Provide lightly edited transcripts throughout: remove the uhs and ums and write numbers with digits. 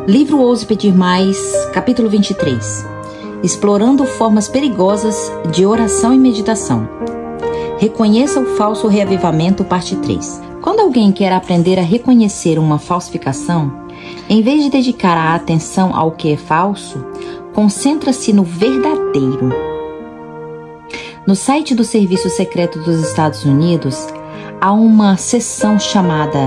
Livro Ouse Pedir Mais, capítulo 23. Explorando formas perigosas de oração e meditação. Reconheça o falso reavivamento, parte 3. Quando alguém quer aprender a reconhecer uma falsificação, em vez de dedicar a atenção ao que é falso, concentra-se no verdadeiro. No site do Serviço Secreto dos Estados Unidos, há uma seção chamada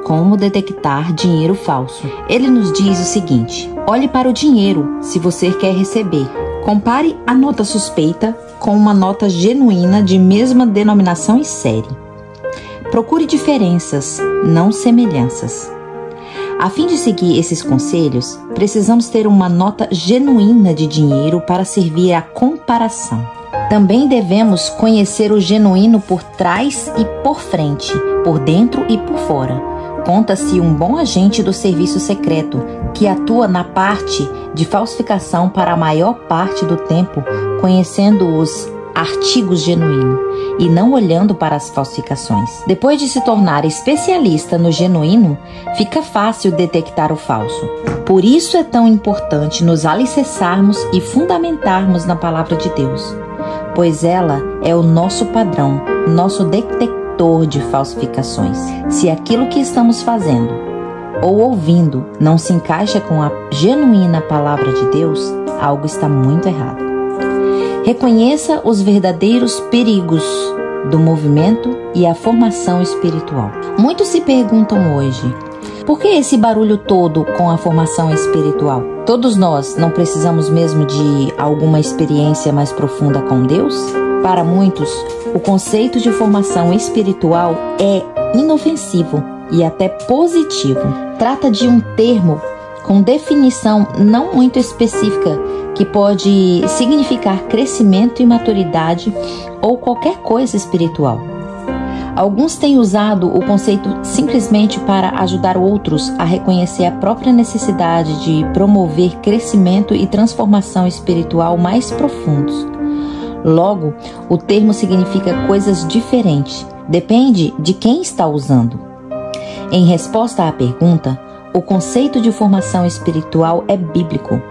Como Detectar Dinheiro Falso. Ele nos diz o seguinte: olhe para o dinheiro se você quer receber. Compare a nota suspeita com uma nota genuína de mesma denominação e série. Procure diferenças, não semelhanças. A fim de seguir esses conselhos, precisamos ter uma nota genuína de dinheiro para servir à comparação. Também devemos conhecer o genuíno por trás e por frente, por dentro e por fora. Conta-se um bom agente do serviço secreto que atua na parte de falsificação para a maior parte do tempo, conhecendo os artigos genuínos e não olhando para as falsificações. Depois de se tornar especialista no genuíno, fica fácil detectar o falso. Por isso é tão importante nos alicerçarmos e fundamentarmos na palavra de Deus, pois ela é o nosso padrão, nosso detector de falsificações. Se aquilo que estamos fazendo ou ouvindo não se encaixa com a genuína palavra de Deus, algo está muito errado. Reconheça os verdadeiros perigos do movimento e a formação espiritual. Muitos se perguntam hoje: por que esse barulho todo com a formação espiritual? Todos nós não precisamos mesmo de alguma experiência mais profunda com Deus? Para muitos, o conceito de formação espiritual é inofensivo e até positivo. Trata de um termo com definição não muito específica que pode significar crescimento e maturidade ou qualquer coisa espiritual. Alguns têm usado o conceito simplesmente para ajudar outros a reconhecer a própria necessidade de promover crescimento e transformação espiritual mais profundos. Logo, o termo significa coisas diferentes, depende de quem está usando. Em resposta à pergunta, o conceito de formação espiritual é bíblico.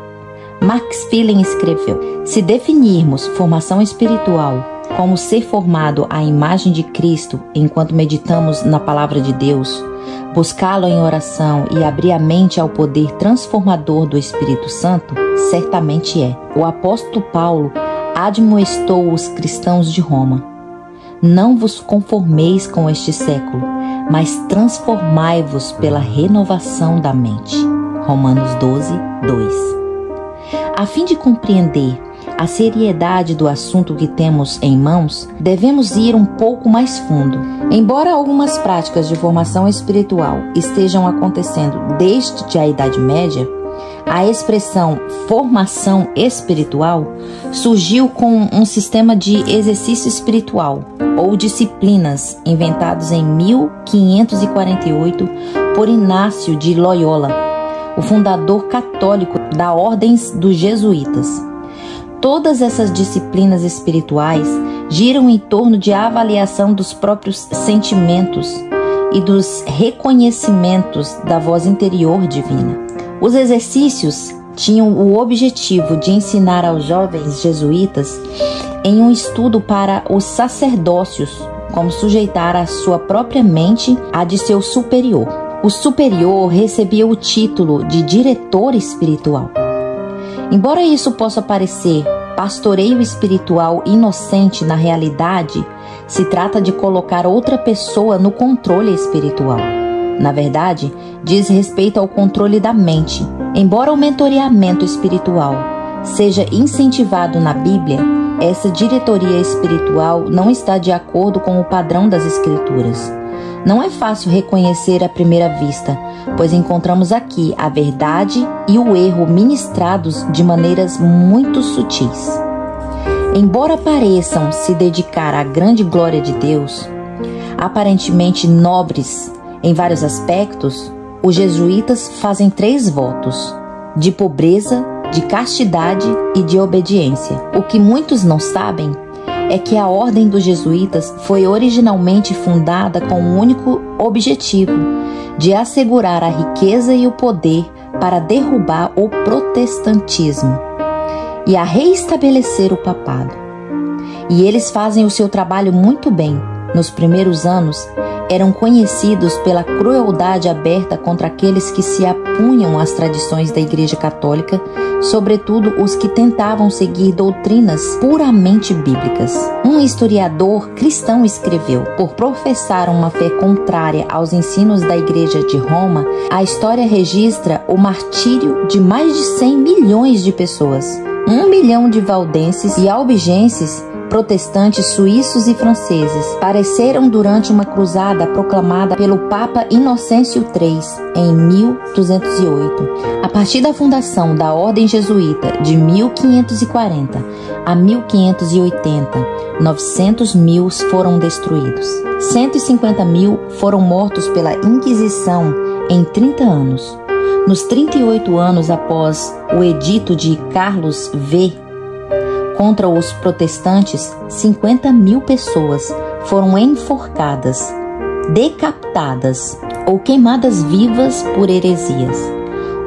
Max Fillen escreveu: se definirmos formação espiritual como ser formado à imagem de Cristo enquanto meditamos na palavra de Deus, buscá-lo em oração e abrir a mente ao poder transformador do Espírito Santo, certamente é. O apóstolo Paulo admoestou os cristãos de Roma: não vos conformeis com este século, mas transformai-vos pela renovação da mente. Romanos 12, 2. A fim de compreender a seriedade do assunto que temos em mãos, devemos ir um pouco mais fundo. Embora algumas práticas de formação espiritual estejam acontecendo desde a Idade Média, a expressão formação espiritual surgiu com um sistema de exercício espiritual ou disciplinas inventados em 1548 por Inácio de Loyola, o fundador católico da Ordem dos Jesuítas. Todas essas disciplinas espirituais giram em torno de avaliação dos próprios sentimentos e dos reconhecimentos da voz interior divina. Os exercícios tinham o objetivo de ensinar aos jovens jesuítas em um estudo para os sacerdócios como sujeitar a sua própria mente à de seu superior. O superior recebia o título de diretor espiritual. Embora isso possa parecer pastoreio espiritual inocente, na realidade, se trata de colocar outra pessoa no controle espiritual. Na verdade, diz respeito ao controle da mente. Embora o mentoreamento espiritual seja incentivado na Bíblia, essa diretoria espiritual não está de acordo com o padrão das Escrituras. Não é fácil reconhecer à primeira vista, pois encontramos aqui a verdade e o erro ministrados de maneiras muito sutis. Embora pareçam se dedicar à grande glória de Deus, aparentemente nobres em vários aspectos, os jesuítas fazem 3 votos: de pobreza, de castidade e de obediência. O que muitos não sabem é que a Ordem dos Jesuítas foi originalmente fundada com o único objetivo de assegurar a riqueza e o poder para derrubar o protestantismo e a reestabelecer o papado. E eles fazem o seu trabalho muito bem. Nos primeiros anos, eram conhecidos pela crueldade aberta contra aqueles que se apunham às tradições da Igreja Católica, sobretudo os que tentavam seguir doutrinas puramente bíblicas. Um historiador cristão escreveu: por professar uma fé contrária aos ensinos da Igreja de Roma, a história registra o martírio de mais de 100 milhões de pessoas. 1 milhão de valdenses e albigenses, protestantes suíços e franceses, pareceram durante uma cruzada proclamada pelo Papa Inocêncio III em 1208. A partir da fundação da Ordem Jesuíta de 1540 a 1580, 900 mil foram destruídos. 150 mil foram mortos pela Inquisição em 30 anos. Nos 38 anos após o edito de Carlos V contra os protestantes, 50 mil pessoas foram enforcadas, decapitadas ou queimadas vivas por heresias.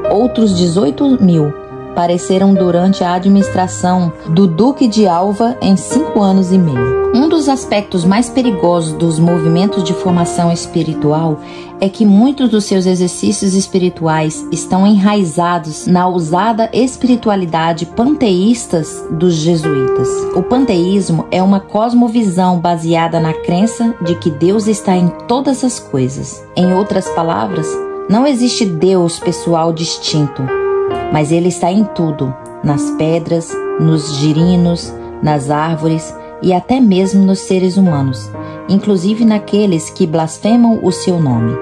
Outros 18 mil apareceram durante a administração do Duque de Alva em 5 anos e meio. Um dos aspectos mais perigosos dos movimentos de formação espiritual é que muitos dos seus exercícios espirituais estão enraizados na ousada espiritualidade panteístas dos jesuítas. O panteísmo é uma cosmovisão baseada na crença de que Deus está em todas as coisas. Em outras palavras, não existe Deus pessoal distinto, mas Ele está em tudo, nas pedras, nos girinos, nas árvores e até mesmo nos seres humanos, inclusive naqueles que blasfemam o seu nome.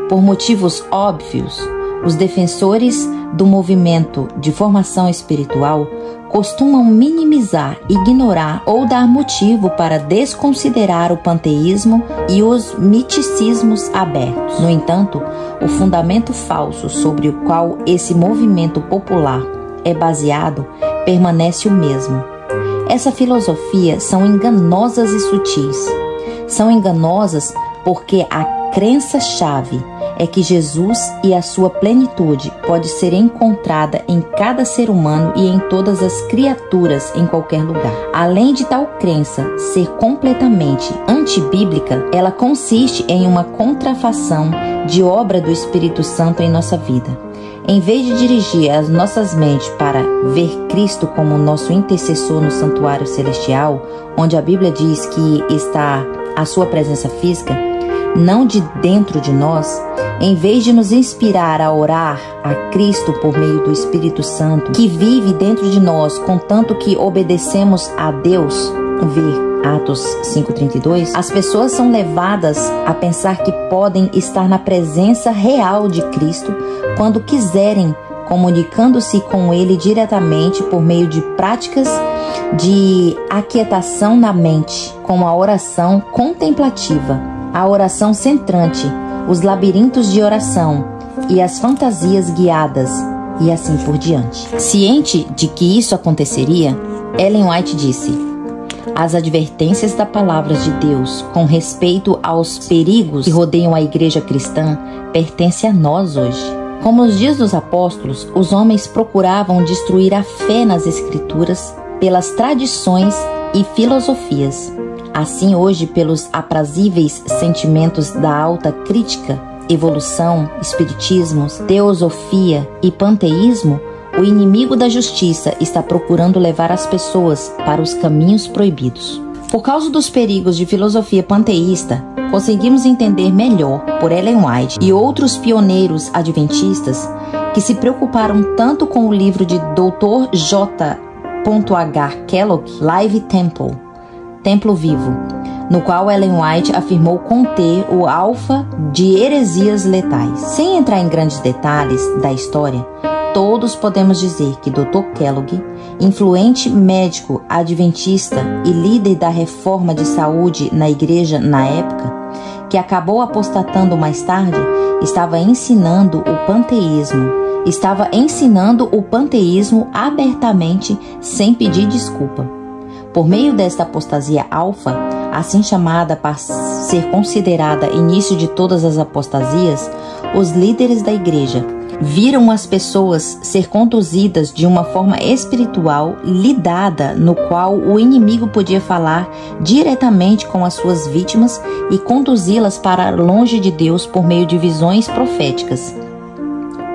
Por motivos óbvios, os defensores do movimento de formação espiritual costumam minimizar, ignorar ou dar motivo para desconsiderar o panteísmo e os miticismos abertos. No entanto, o fundamento falso sobre o qual esse movimento popular é baseado permanece o mesmo. Essa filosofia são enganosas e sutis. São enganosas porque a crença-chave é que Jesus e a sua plenitude pode ser encontrada em cada ser humano e em todas as criaturas em qualquer lugar. Além de tal crença ser completamente antibíblica, ela consiste em uma contrafação de obra do Espírito Santo em nossa vida. Em vez de dirigir as nossas mentes para ver Cristo como nosso intercessor no santuário celestial, onde a Bíblia diz que está a sua presença física, não de dentro de nós, em vez de nos inspirar a orar a Cristo por meio do Espírito Santo, que vive dentro de nós, contanto que obedecemos a Deus, ver Atos 5:32, as pessoas são levadas a pensar que podem estar na presença real de Cristo quando quiserem, comunicando-se com Ele diretamente por meio de práticas de aquietação na mente, como a oração contemplativa, a oração centrante, os labirintos de oração e as fantasias guiadas, e assim por diante. Ciente de que isso aconteceria, Ellen White disse: as advertências da palavra de Deus com respeito aos perigos que rodeiam a igreja cristã pertencem a nós hoje. Como nos dias dos apóstolos, os homens procuravam destruir a fé nas escrituras pelas tradições e filosofias. Assim, hoje, pelos aprazíveis sentimentos da alta crítica, evolução, espiritismo, teosofia e panteísmo, o inimigo da justiça está procurando levar as pessoas para os caminhos proibidos. Por causa dos perigos de filosofia panteísta, conseguimos entender melhor por Ellen White e outros pioneiros adventistas que se preocuparam tanto com o livro de Dr. J. H. Kellogg, Live Temple, Templo Vivo, no qual Ellen White afirmou conter o alfa de heresias letais. Sem entrar em grandes detalhes da história, todos podemos dizer que Dr. Kellogg, influente médico adventista e líder da reforma de saúde na igreja na época, que acabou apostatando mais tarde, estava ensinando o panteísmo abertamente, sem pedir desculpa. Por meio desta apostasia alfa, assim chamada para ser considerada início de todas as apostasias, os líderes da igreja viram as pessoas ser conduzidas de uma forma espiritual lidada, no qual o inimigo podia falar diretamente com as suas vítimas e conduzi-las para longe de Deus por meio de visões proféticas.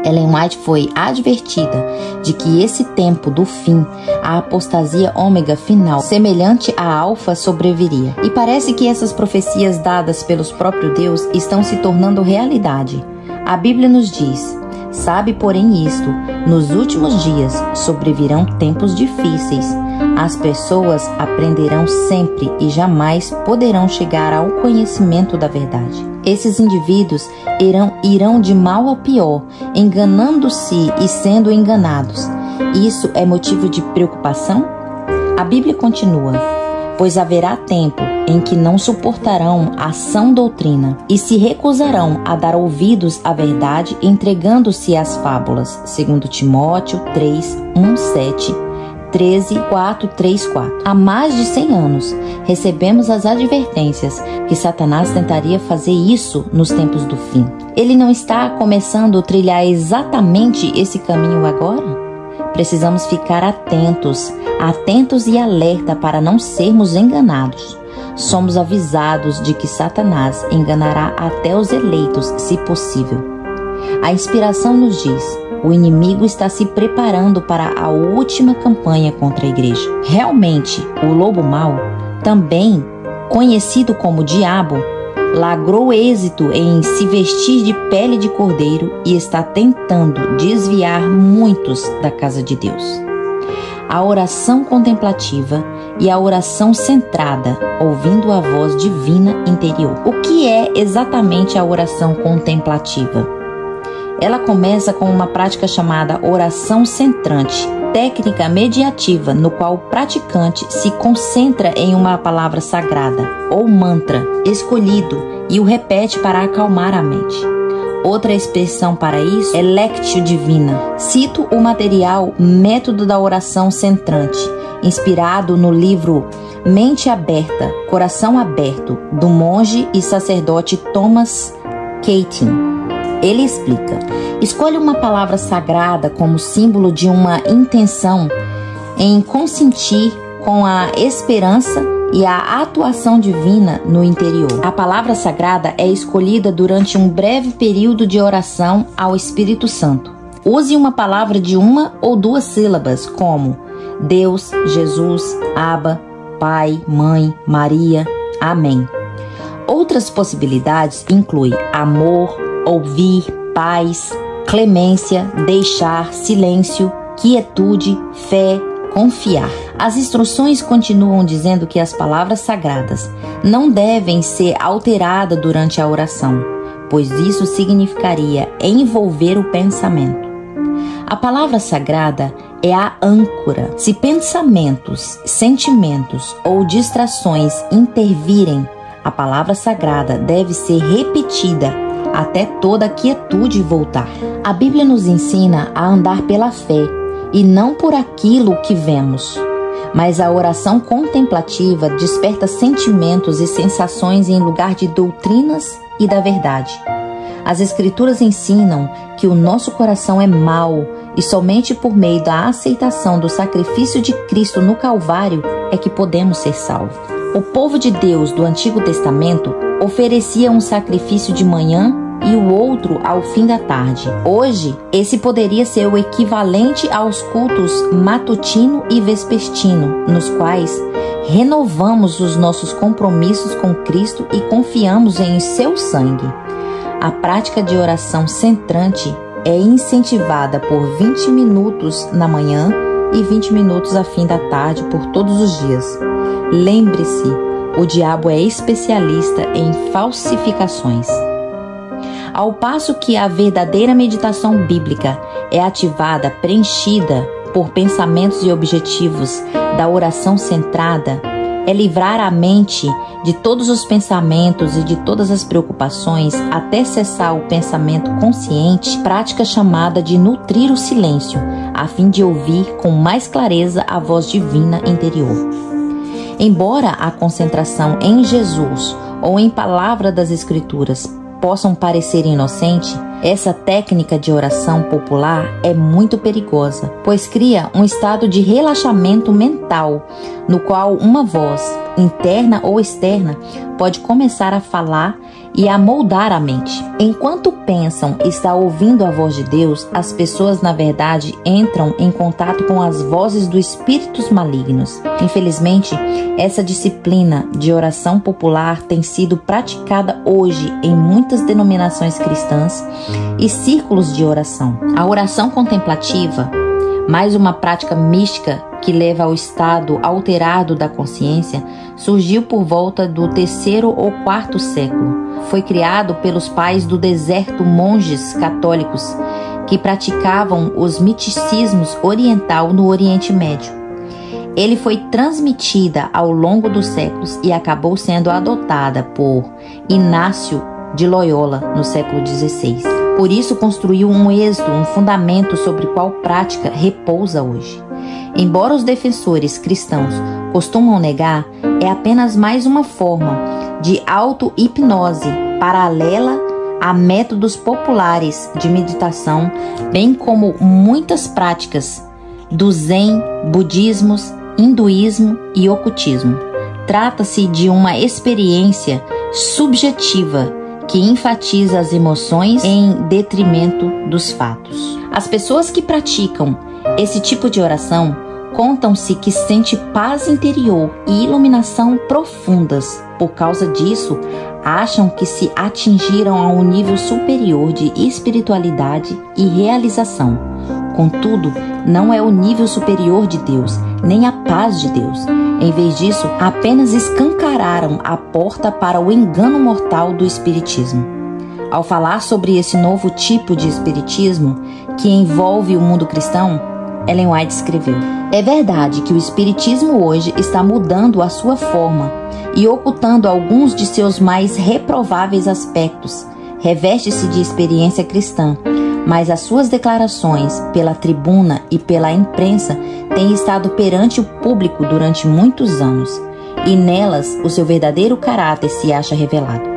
Ellen White foi advertida de que esse tempo do fim, a apostasia ômega final, semelhante à alfa, sobreviria. E parece que essas profecias dadas pelos próprios Deus estão se tornando realidade. A Bíblia nos diz: sabe, porém, isto, nos últimos dias sobrevirão tempos difíceis. As pessoas aprenderão sempre e jamais poderão chegar ao conhecimento da verdade. Esses indivíduos irão de mal ao pior, enganando-se e sendo enganados. Isso é motivo de preocupação? A Bíblia continua: pois haverá tempo em que não suportarão a sã doutrina e se recusarão a dar ouvidos à verdade, entregando-se às fábulas. 2 Timóteo 3, 1, 7, 13, 4, 3, 4. Há mais de 100 anos, recebemos as advertências que Satanás tentaria fazer isso nos tempos do fim. Ele não está começando a trilhar exatamente esse caminho agora? Precisamos ficar atentos e alerta para não sermos enganados. Somos avisados de que Satanás enganará até os eleitos, se possível. A inspiração nos diz: o inimigo está se preparando para a última campanha contra a igreja. Realmente, o lobo mau, também conhecido como diabo, logrou êxito em se vestir de pele de cordeiro e está tentando desviar muitos da casa de Deus. A oração contemplativa e a oração centrada, ouvindo a voz divina interior. O que é exatamente a oração contemplativa? Ela começa com uma prática chamada oração centrante, técnica mediativa no qual o praticante se concentra em uma palavra sagrada ou mantra escolhido e o repete para acalmar a mente. Outra expressão para isso é lectio divina. Cito o material Método da Oração Centrante, inspirado no livro Mente Aberta, Coração Aberto, do monge e sacerdote Thomas Keating. Ele explica: escolha uma palavra sagrada como símbolo de uma intenção em consentir com a esperança e a atuação divina no interior. A palavra sagrada é escolhida durante um breve período de oração ao Espírito Santo. Use uma palavra de uma ou duas sílabas, como Deus, Jesus, Abba, Pai, Mãe, Maria, Amém. Outras possibilidades incluem amor, ouvir, paz, clemência, deixar, silêncio, quietude, fé, confiar. As instruções continuam dizendo que as palavras sagradas não devem ser alteradas durante a oração, pois isso significaria envolver o pensamento. A palavra sagrada é a âncora. Se pensamentos, sentimentos ou distrações intervirem, a palavra sagrada deve ser repetida até toda a quietude voltar. A Bíblia nos ensina a andar pela fé e não por aquilo que vemos. Mas a oração contemplativa desperta sentimentos e sensações em lugar de doutrinas e da verdade. As Escrituras ensinam que o nosso coração é mau e somente por meio da aceitação do sacrifício de Cristo no Calvário é que podemos ser salvos. O povo de Deus do Antigo Testamento oferecia um sacrifício de manhã e o outro ao fim da tarde. Hoje, esse poderia ser o equivalente aos cultos matutino e vespertino, nos quais renovamos os nossos compromissos com Cristo e confiamos em seu sangue. A prática de oração centrante é incentivada por 20 minutos na manhã e 20 minutos a fim da tarde por todos os dias. Lembre-se, o diabo é especialista em falsificações. Ao passo que a verdadeira meditação bíblica é ativada, preenchida por pensamentos e objetivos da oração centrada, é livrar a mente de todos os pensamentos e de todas as preocupações até cessar o pensamento consciente, prática chamada de nutrir o silêncio, a fim de ouvir com mais clareza a voz divina interior. Embora a concentração em Jesus ou em palavra das Escrituras possam parecer inocente, Essa técnica de oração popular é muito perigosa, pois cria um estado de relaxamento mental, no qual uma voz, interna ou externa, pode começar a falar e a moldar a mente. Enquanto pensam estar ouvindo a voz de Deus, as pessoas, na verdade, entram em contato com as vozes dos espíritos malignos. Infelizmente, essa disciplina de oração popular tem sido praticada hoje em muitas denominações cristãs e círculos de oração. A oração contemplativa, mais uma prática mística que leva ao estado alterado da consciência, surgiu por volta do 3º ou 4º século. Foi criado pelos pais do deserto, monges católicos que praticavam os misticismos oriental no Oriente Médio. Ele foi transmitida ao longo dos séculos e acabou sendo adotada por Inácio de Loyola no século XVI. Por isso construiu um êxodo, um fundamento sobre qual prática repousa hoje. Embora os defensores cristãos costumam negar, é apenas mais uma forma de auto-hipnose paralela a métodos populares de meditação, bem como muitas práticas do Zen, budismos, hinduísmo e ocultismo. Trata-se de uma experiência subjetiva que enfatiza as emoções em detrimento dos fatos. As pessoas que praticam esse tipo de oração contam-se que sente paz interior e iluminação profundas. Por causa disso, acham que se atingiram a um nível superior de espiritualidade e realização. Contudo, não é o nível superior de Deus, nem a paz de Deus. Em vez disso, apenas escancararam a porta para o engano mortal do espiritismo. Ao falar sobre esse novo tipo de espiritismo que envolve o mundo cristão, Ellen White escreveu: é verdade que o espiritismo hoje está mudando a sua forma e ocultando alguns de seus mais reprováveis aspectos. Reveste-se de experiência cristã, mas as suas declarações pela tribuna e pela imprensa têm estado perante o público durante muitos anos, e nelas o seu verdadeiro caráter se acha revelado.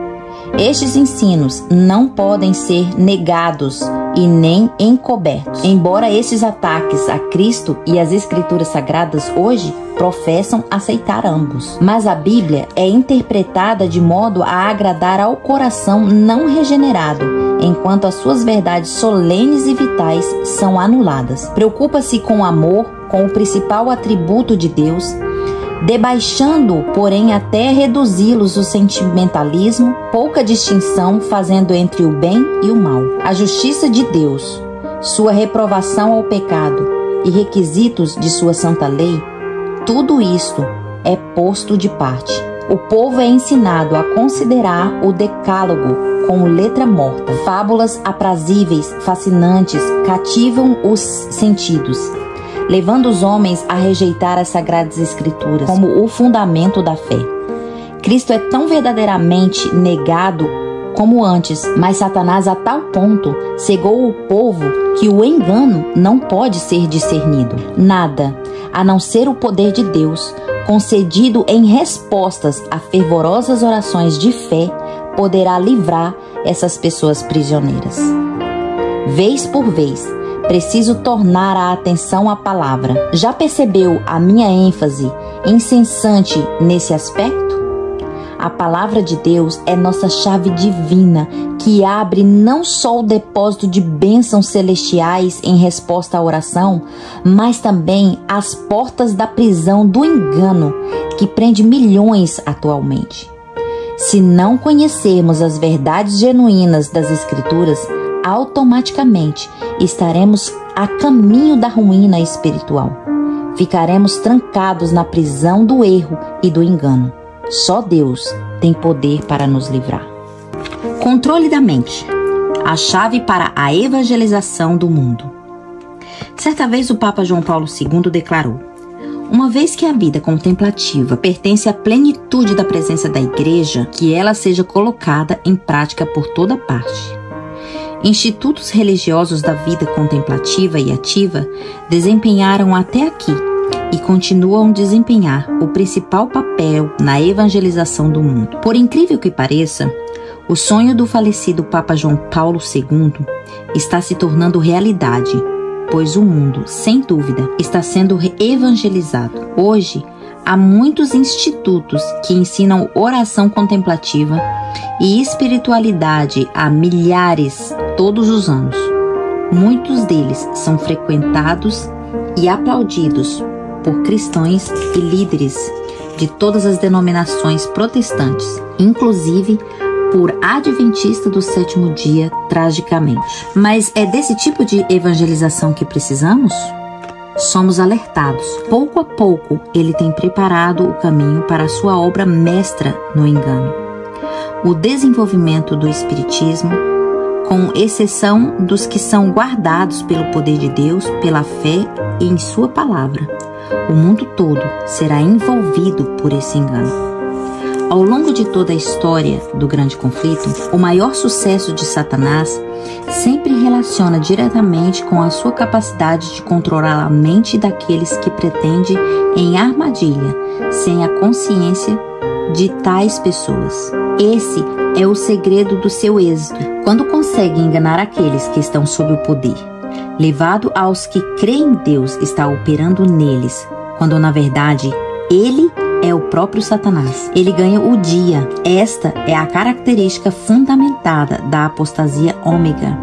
Estes ensinos não podem ser negados e nem encobertos. Embora esses ataques a Cristo e as Escrituras Sagradas hoje professam aceitar ambos. Mas a Bíblia é interpretada de modo a agradar ao coração não regenerado, enquanto as suas verdades solenes e vitais são anuladas. Preocupa-se com amor, com o principal atributo de Deus, debaixando, porém, até reduzi-los o sentimentalismo, pouca distinção fazendo entre o bem e o mal. A justiça de Deus, sua reprovação ao pecado e requisitos de sua santa lei, tudo isto é posto de parte. O povo é ensinado a considerar o decálogo como letra morta. Fábulas aprazíveis, fascinantes, cativam os sentidos, levando os homens a rejeitar as Sagradas Escrituras como o fundamento da fé. Cristo é tão verdadeiramente negado como antes, mas Satanás a tal ponto cegou o povo que o engano não pode ser discernido. Nada, a não ser o poder de Deus, concedido em respostas a fervorosas orações de fé, poderá livrar essas pessoas prisioneiras. Vez por vez, preciso tornar a atenção à palavra. Já percebeu a minha ênfase incessante nesse aspecto? A palavra de Deus é nossa chave divina que abre não só o depósito de bênçãos celestiais em resposta à oração, mas também as portas da prisão do engano que prende milhões atualmente. Se não conhecermos as verdades genuínas das Escrituras, automaticamente estaremos a caminho da ruína espiritual. Ficaremos trancados na prisão do erro e do engano. Só Deus tem poder para nos livrar. Controle da mente, a chave para a evangelização do mundo. Certa vez o Papa João Paulo II declarou: uma vez que a vida contemplativa pertence à plenitude da presença da Igreja, que ela seja colocada em prática por toda parte. Institutos religiosos da vida contemplativa e ativa desempenharam até aqui e continuam a desempenhar o principal papel na evangelização do mundo. Por incrível que pareça, O sonho do falecido Papa João Paulo II está se tornando realidade, pois o mundo, sem dúvida, está sendo evangelizado. Hoje, há muitos institutos que ensinam oração contemplativa e espiritualidade a milhares todos os anos. Muitos deles são frequentados e aplaudidos por cristãos e líderes de todas as denominações protestantes, inclusive por adventistas do sétimo dia, tragicamente. Mas é desse tipo de evangelização que precisamos? Somos alertados. Pouco a pouco, ele tem preparado o caminho para a sua obra mestra no engano. O desenvolvimento do Espiritismo, com exceção dos que são guardados pelo poder de Deus, pela fé em sua palavra. O mundo todo será envolvido por esse engano. Ao longo de toda a história do grande conflito, o maior sucesso de Satanás sempre relaciona diretamente com a sua capacidade de controlar a mente daqueles que pretende em armadilha, sem a consciência de tais pessoas. Esse é o segredo do seu êxito, quando consegue enganar aqueles que estão sob o poder. Levado aos que creem em Deus está operando neles, quando na verdade ele é o próprio Satanás. Ele ganha o dia. Esta é a característica fundamentada da apostasia ômega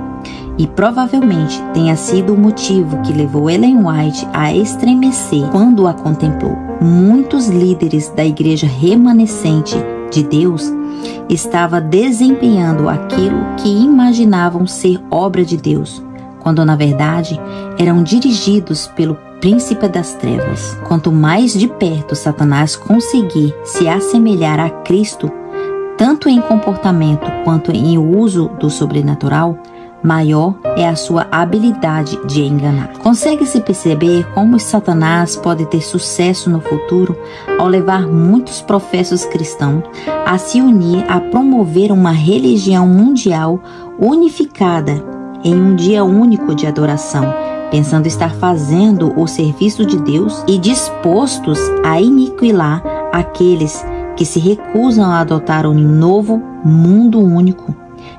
e provavelmente tenha sido o motivo que levou Ellen White a estremecer quando a contemplou. Muitos líderes da igreja remanescente de Deus estavam desempenhando aquilo que imaginavam ser obra de Deus, quando na verdade eram dirigidos pelo príncipe das trevas. Quanto mais de perto Satanás conseguir se assemelhar a Cristo, tanto em comportamento quanto em uso do sobrenatural, maior é a sua habilidade de enganar. Consegue-se perceber como Satanás pode ter sucesso no futuro ao levar muitos professos cristãos a se unir a promover uma religião mundial unificada em um dia único de adoração, pensando estar fazendo o serviço de Deus e dispostos a aniquilar aqueles que se recusam a adotar um novo mundo único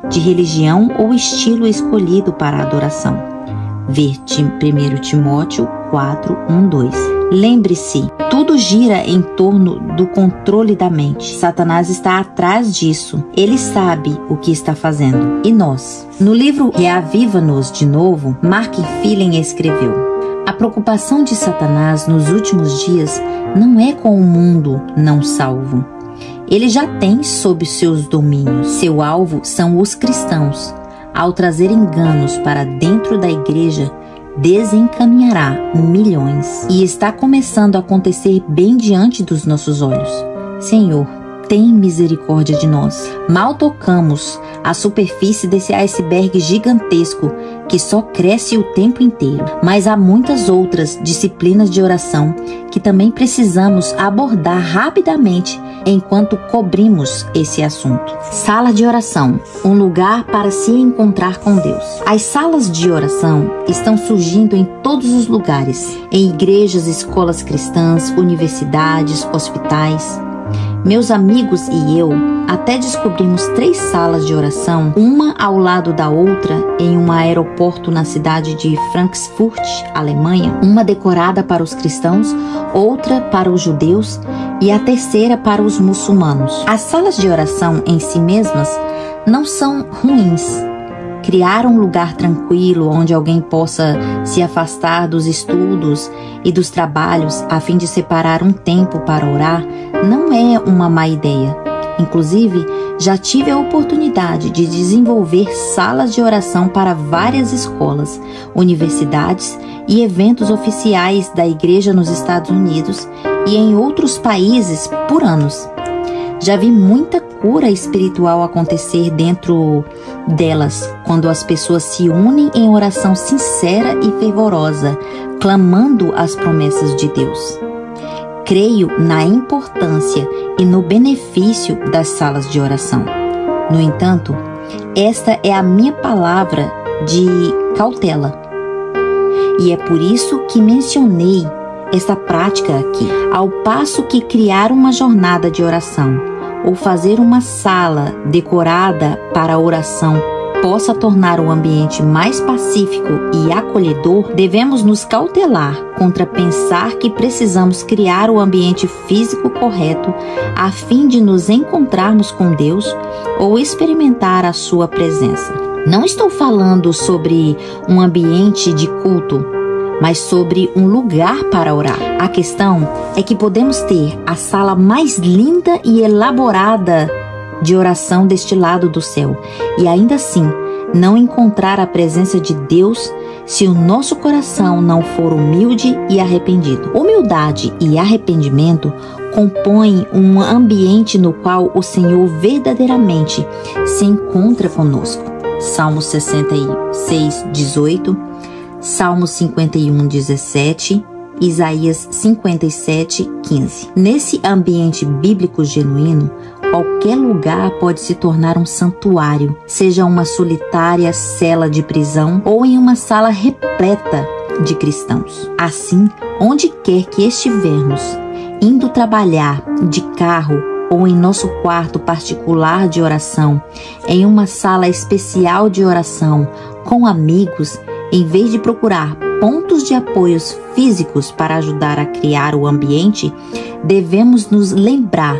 de religião ou estilo escolhido para a adoração. Ver 1 Timóteo 4, 1, 2. Lembre-se, tudo gira em torno do controle da mente. Satanás está atrás disso. Ele sabe o que está fazendo. E nós? No livro Reaviva-nos de Novo, Mark Phelan escreveu: a preocupação de Satanás nos últimos dias não é com o mundo não salvo. Ele já tem sob seus domínios. Seu alvo são os cristãos. Ao trazer enganos para dentro da igreja, desencaminhará milhões. E está começando a acontecer bem diante dos nossos olhos. Senhor, tem misericórdia de nós. Mal tocamos a superfície desse iceberg gigantesco que só cresce o tempo inteiro. Mas há muitas outras disciplinas de oração que também precisamos abordar rapidamente enquanto cobrimos esse assunto. Sala de oração, um lugar para se encontrar com Deus. As salas de oração estão surgindo em todos os lugares, em igrejas, escolas cristãs, universidades, hospitais. Meus amigos e eu até descobrimos 3 salas de oração, uma ao lado da outra em um aeroporto na cidade de Frankfurt, Alemanha, uma decorada para os cristãos, outra para os judeus e a terceira para os muçulmanos. As salas de oração em si mesmas não são ruins. Criar um lugar tranquilo onde alguém possa se afastar dos estudos e dos trabalhos a fim de separar um tempo para orar não é uma má ideia. Inclusive, já tive a oportunidade de desenvolver salas de oração para várias escolas, universidades e eventos oficiais da igreja nos Estados Unidos e em outros países por anos. Já vi muita cura espiritual acontecer dentro delas, quando as pessoas se unem em oração sincera e fervorosa, clamando as promessas de Deus. Creio na importância e no benefício das salas de oração. No entanto, esta é a minha palavra de cautela. E é por isso que mencionei esta prática aqui. Ao passo que criar uma jornada de oração, ou fazer uma sala decorada para a oração possa tornar o ambiente mais pacífico e acolhedor, devemos nos cautelar contra pensar que precisamos criar o ambiente físico correto a fim de nos encontrarmos com Deus ou experimentar a sua presença. Não estou falando sobre um ambiente de culto, mas sobre um lugar para orar. A questão é que podemos ter a sala mais linda e elaborada de oração deste lado do céu e ainda assim não encontrar a presença de Deus se o nosso coração não for humilde e arrependido. Humildade e arrependimento compõem um ambiente no qual o Senhor verdadeiramente se encontra conosco. Salmo 66, 18, Salmo 51, 17, Isaías 57, 15. Nesse ambiente bíblico genuíno, qualquer lugar pode se tornar um santuário, seja uma solitária cela de prisão ou em uma sala repleta de cristãos. Assim, onde quer que estivermos, indo trabalhar de carro ou em nosso quarto particular de oração, em uma sala especial de oração, com amigos, em vez de procurar pontos de apoios físicos para ajudar a criar o ambiente, devemos nos lembrar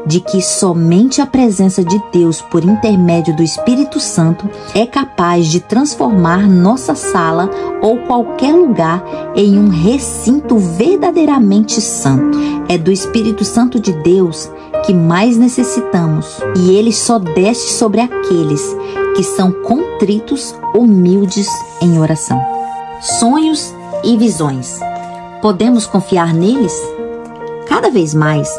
de que somente a presença de Deus por intermédio do Espírito Santo é capaz de transformar nossa sala ou qualquer lugar em um recinto verdadeiramente santo. É do Espírito Santo de Deus que mais necessitamos, e ele só desce sobre aqueles que são contritos, humildes em oração. Sonhos e visões. Podemos confiar neles? Cada vez mais,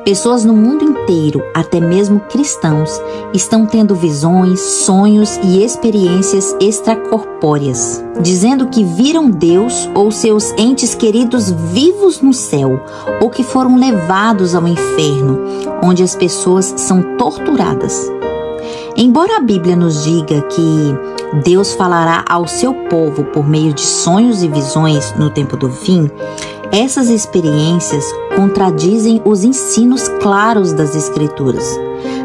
pessoas no mundo inteiro, até mesmo cristãos, estão tendo visões, sonhos e experiências extracorpóreas, dizendo que viram Deus ou seus entes queridos vivos no céu, ou que foram levados ao inferno, onde as pessoas são torturadas. Embora a Bíblia nos diga que Deus falará ao seu povo por meio de sonhos e visões no tempo do fim, essas experiências contradizem os ensinos claros das Escrituras.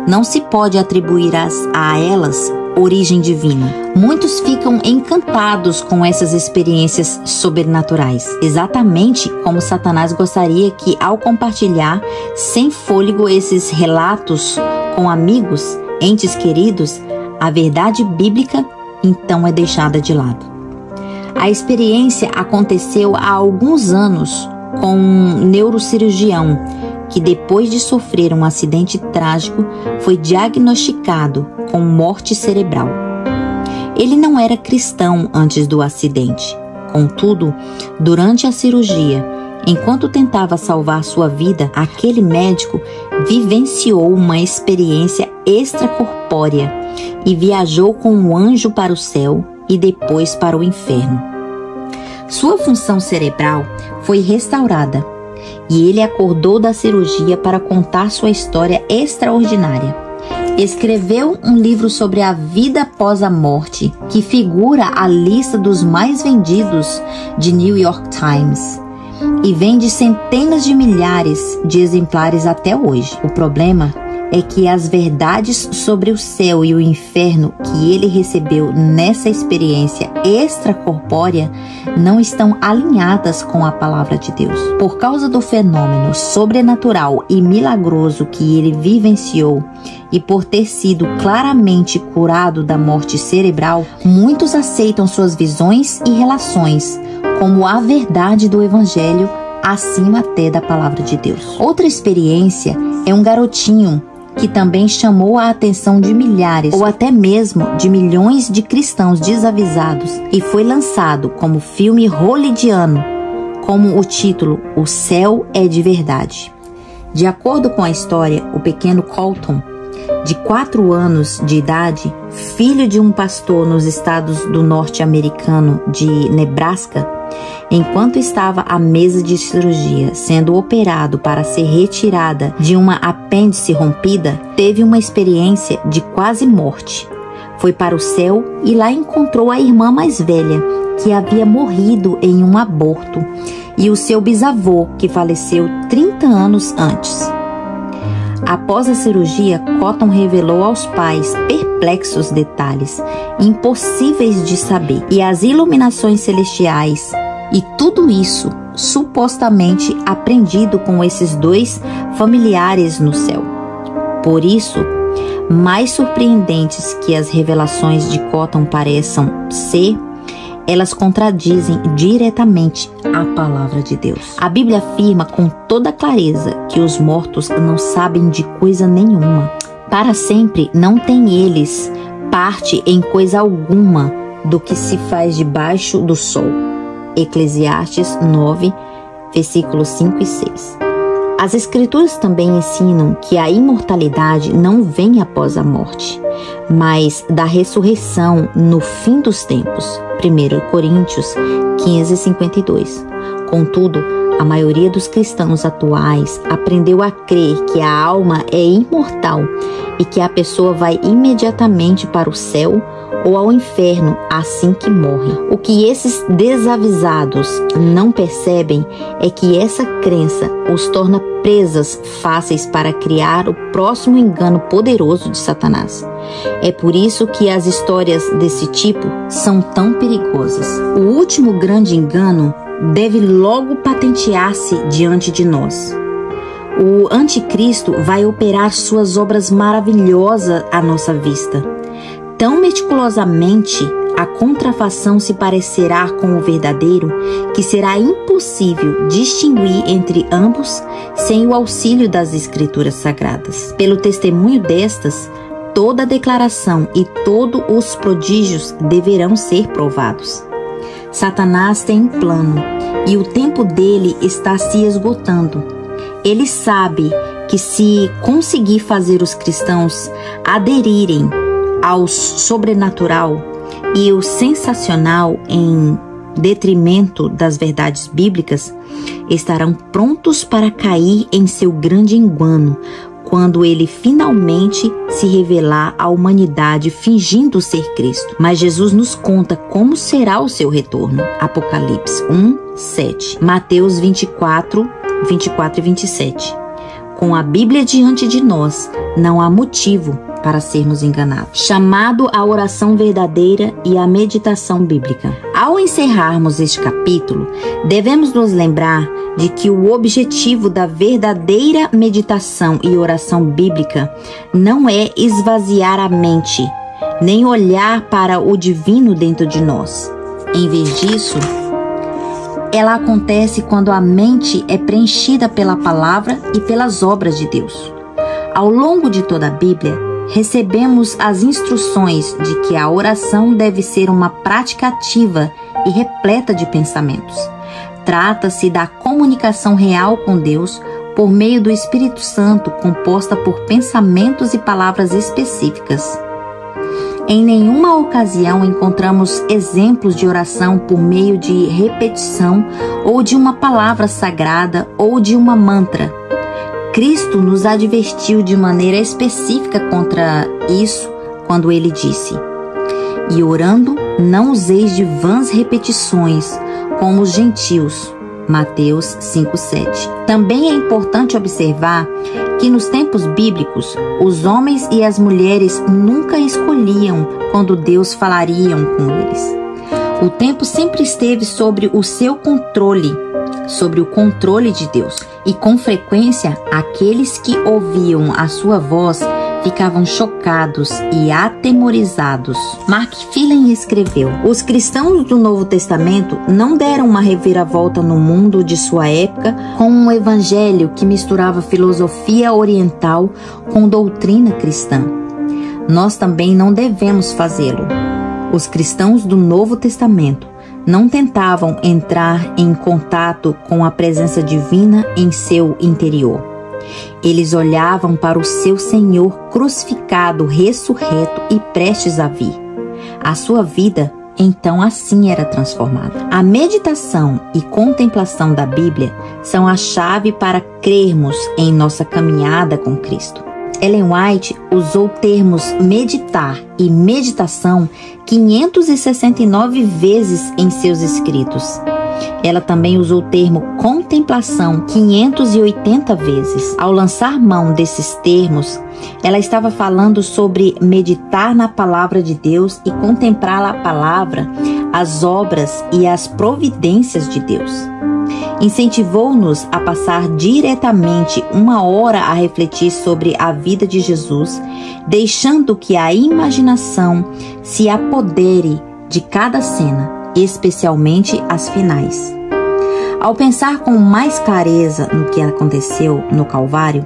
Não se pode atribuir a elas origem divina. Muitos ficam encantados com essas experiências sobrenaturais, exatamente como Satanás gostaria que, ao compartilhar sem fôlego esses relatos com amigos, entes queridos, a verdade bíblica então é deixada de lado. A experiência aconteceu há alguns anos com um neurocirurgião que, depois de sofrer um acidente trágico, foi diagnosticado com morte cerebral. Ele não era cristão antes do acidente. Contudo, durante a cirurgia, enquanto tentava salvar sua vida, aquele médico vivenciou uma experiência extracorpórea e viajou com um anjo para o céu e depois para o inferno. Sua função cerebral foi restaurada e ele acordou da cirurgia para contar sua história extraordinária. Escreveu um livro sobre a vida após a morte, que figura a lista dos mais vendidos de New York Times e vende centenas de milhares de exemplares até hoje. O problema é que as verdades sobre o céu e o inferno que ele recebeu nessa experiência extracorpórea não estão alinhadas com a palavra de Deus. Por causa do fenômeno sobrenatural e milagroso que ele vivenciou e por ter sido claramente curado da morte cerebral, muitos aceitam suas visões e relações como a verdade do Evangelho, acima até da palavra de Deus. Outra experiência é um garotinho que também chamou a atenção de milhares ou até mesmo de milhões de cristãos desavisados e foi lançado como filme hollywoodiano, como o título O Céu é de Verdade. De acordo com a história, o pequeno Colton, de 4 anos de idade, filho de um pastor nos estados do norte-americano de Nebraska, enquanto estava à mesa de cirurgia sendo operado para ser retirada de uma apêndice rompida, teve uma experiência de quase morte. Foi para o céu e lá encontrou a irmã mais velha, que havia morrido em um aborto, e o seu bisavô, que faleceu 30 anos antes. Após a cirurgia, Cotton revelou aos pais perplexos detalhes, impossíveis de saber, e as iluminações celestiais, e tudo isso supostamente aprendido com esses dois familiares no céu. Por isso, mais surpreendentes que as revelações de Cotton pareçam ser, elas contradizem diretamente a palavra de Deus. A Bíblia afirma com toda clareza que os mortos não sabem de coisa nenhuma. Para sempre não têm eles parte em coisa alguma do que se faz debaixo do sol. Eclesiastes 9, versículos 5 e 6. As Escrituras também ensinam que a imortalidade não vem após a morte, mas da ressurreição no fim dos tempos. 1 Coríntios 15, 52. Contudo, a maioria dos cristãos atuais aprendeu a crer que a alma é imortal e que a pessoa vai imediatamente para o céu ou ao inferno assim que morre. O que esses desavisados não percebem é que essa crença os torna presas fáceis para criar o próximo engano poderoso de Satanás. É por isso que as histórias desse tipo são tão perigosas. O último grande engano deve logo patentear-se diante de nós. O anticristo vai operar suas obras maravilhosas à nossa vista. Tão meticulosamente a contrafação se parecerá com o verdadeiro que será impossível distinguir entre ambos sem o auxílio das Escrituras Sagradas. Pelo testemunho destas, toda a declaração e todos os prodígios deverão ser provados. Satanás tem um plano e o tempo dele está se esgotando. Ele sabe que se conseguir fazer os cristãos aderirem ao sobrenatural e o sensacional em detrimento das verdades bíblicas, estarão prontos para cair em seu grande engano quando ele finalmente se revelar à humanidade fingindo ser Cristo. Mas Jesus nos conta como será o seu retorno. Apocalipse 1, 7. Mateus 24, 24 e 27. Com a Bíblia diante de nós, não há motivo para sermos enganados. Chamado à oração verdadeira e à meditação bíblica. Ao encerrarmos este capítulo, devemos nos lembrar de que o objetivo da verdadeira meditação e oração bíblica não é esvaziar a mente, nem olhar para o divino dentro de nós. Em vez disso, ela acontece quando a mente é preenchida pela palavra e pelas obras de Deus. Ao longo de toda a Bíblia, recebemos as instruções de que a oração deve ser uma prática ativa e repleta de pensamentos. Trata-se da comunicação real com Deus por meio do Espírito Santo, composta por pensamentos e palavras específicas. Em nenhuma ocasião encontramos exemplos de oração por meio de repetição ou de uma palavra sagrada ou de uma mantra. Cristo nos advertiu de maneira específica contra isso quando ele disse: "E orando, não useis de vãs repetições, como os gentios." Mateus 5:7. Também é importante observar que nos tempos bíblicos, os homens e as mulheres nunca escolhiam quando Deus falaria com eles. O tempo sempre esteve sob o seu controle, sobre o controle de Deus. E com frequência, aqueles que ouviam a sua voz ficavam chocados e atemorizados. Mark Phelan escreveu: "Os cristãos do Novo Testamento não deram uma reviravolta no mundo de sua época com um evangelho que misturava filosofia oriental com doutrina cristã. Nós também não devemos fazê-lo. Os cristãos do Novo Testamento não tentavam entrar em contato com a presença divina em seu interior. Eles olhavam para o seu Senhor crucificado, ressurreto e prestes a vir. A sua vida, então, assim era transformada. A meditação e contemplação da Bíblia são a chave para crermos em nossa caminhada com Cristo. Ellen White usou termos meditar e meditação 569 vezes em seus escritos. Ela também usou o termo contemplação 580 vezes. Ao lançar mão desses termos, ela estava falando sobre meditar na palavra de Deus e contemplar a palavra, as obras e as providências de Deus. Incentivou-nos a passar diretamente 1 hora a refletir sobre a vida de Jesus, deixando que a imaginação se apodere de cada cena, especialmente as finais. Ao pensar com mais clareza no que aconteceu no Calvário,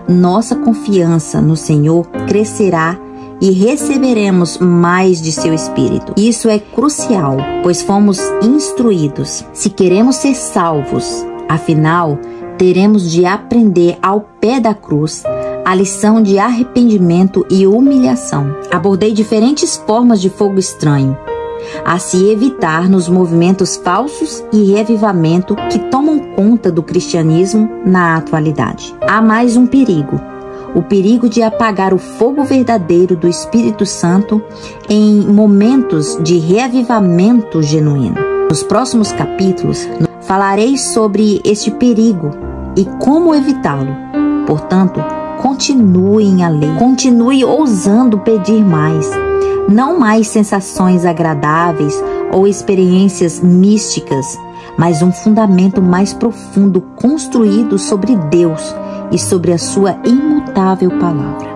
nossa confiança no Senhor crescerá e receberemos mais de seu Espírito. Isso é crucial, pois fomos instruídos. Se queremos ser salvos, afinal, teremos de aprender ao pé da cruz a lição de arrependimento e humilhação. Abordei diferentes formas de fogo estranho, a se evitar nos movimentos falsos e reavivamento que tomam conta do cristianismo na atualidade. Há mais um perigo: o perigo de apagar o fogo verdadeiro do Espírito Santo em momentos de reavivamento genuíno. Nos próximos capítulos, falarei sobre este perigo e como evitá-lo. Portanto, continuem a ler, continue ousando pedir mais. Não mais sensações agradáveis ou experiências místicas, mas um fundamento mais profundo construído sobre Deus e sobre a sua imutável palavra.